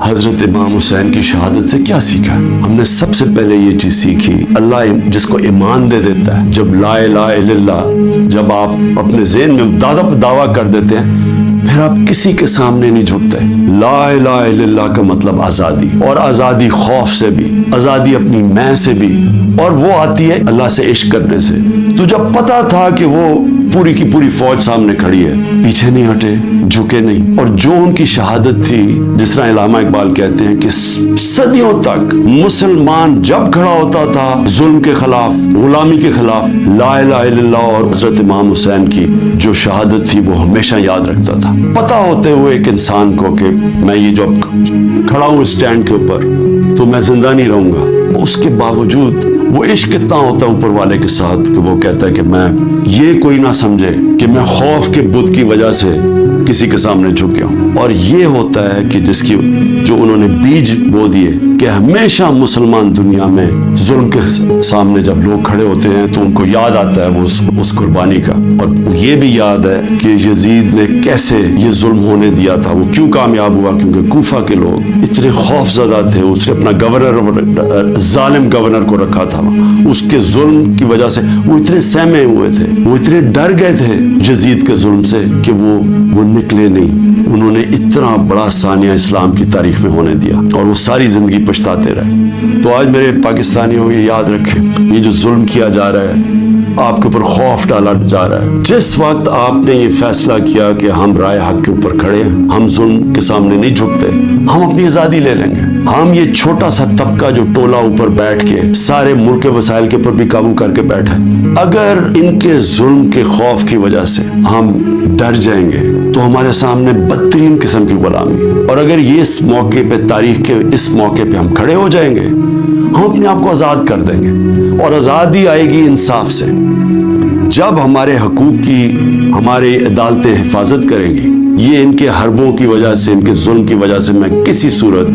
حضرت امام حسین کی شہادت سے کیا سیکھا؟ ہم نے سب سے پہلے یہ چیز سیکھی، اللہ جس کو ایمان دے دیتا ہے، جب لا الہ الا اللہ جب آپ اپنے ذہن میں دعویٰ کر دیتے ہیں، پھر آپ کسی کے سامنے نہیں جھکتے۔ لا الہ الا اللہ کا مطلب آزادی، اور آزادی خوف سے بھی، آزادی اپنی میں سے بھی، اور وہ آتی ہے اللہ سے عشق کرنے سے۔ تو جب پتا تھا کہ وہ پوری کی پوری فوج سامنے کھڑی ہے، پیچھے نہیں ہٹے، جھکے نہیں، اور جو ان کی شہادت تھی، جس طرح علامہ اقبال کہتے ہیں کہ صدیوں تک مسلمان جب کھڑا ہوتا تھا ظلم کے خلاف، غلامی کے خلاف، لا الہ الا اللہ اور حضرت امام حسین کی جو شہادت تھی وہ ہمیشہ یاد رکھتا تھا۔ پتا ہوتے ہوئے ایک انسان کو کہ میں یہ جو کھڑا ہوں اسٹینڈ کے اوپر تو میں زندہ نہیں رہوں گا، اس کے باوجود وہ عشق اتنا ہوتا ہے اوپر والے کے ساتھ کہ وہ کہتا ہے کہ میں یہ کوئی نہ سمجھے کہ میں خوف کے بت کی وجہ سے کسی کے سامنے جھک گیا ہوں۔ اور یہ ہوتا ہے کہ جس کی جو انہوں نے بیج بو دیے کہ ہمیشہ مسلمان دنیا میں ظلم کے سامنے جب لوگ کھڑے ہوتے ہیں تو ان کو یاد آتا ہے وہ اس قربانی کا، اور یہ بھی یاد ہے کہ یزید نے کیسے یہ ظلم ہونے دیا تھا، وہ کیوں کامیاب ہوا، کیونکہ کوفہ کے لوگ اتنے خوف زدہ تھے، اس نے اپنا گورنر، ظالم گورنر کو رکھا تھا، اس کے ظلم کی وجہ سے وہ اتنے سہمے ہوئے تھے، وہ اتنے ڈر گئے تھے یزید کے ظلم سے کہ وہ نکلے نہیں۔ انہوں نے اتنا بڑا ثانیہ اسلام کی تاریخ میں ہونے دیا، اور وہ ساری زندگی پچھتاتے رہے۔ تو آج میرے پاکستانیوں یہ یاد رکھیں، یہ جو ظلم کیا جا رہا ہے، آپ کے اوپر خوف ڈالا جا رہا ہے، جس وقت آپ نے یہ فیصلہ کیا کہ ہم رائے حق کے اوپر کھڑے ہیں، ہم ظلم کے سامنے نہیں جھکتے، ہم اپنی آزادی لے لیں گے، ہم یہ چھوٹا سا طبقہ جو ٹولہ اوپر بیٹھ کے سارے ملک کے وسائل کے اوپر بھی قابو کر کے بیٹھا ہے، اگر ان کے ظلم کے خوف کی وجہ سے ہم ڈر جائیں گے تو ہمارے سامنے بدترین قسم کی غلامی، اور اگر یہ اس موقع پہ، تاریخ کے اس موقع پہ ہم کھڑے ہو جائیں گے، ہم اپنے آپ کو آزاد کر دیں گے، اور آزادی آئے گی انصاف سے۔ جب ہمارے حقوق کی ہماری عدالتیں حفاظت کریں گی، یہ ان کے حربوں کی وجہ سے، ان کے ظلم کی وجہ سے میں کسی صورت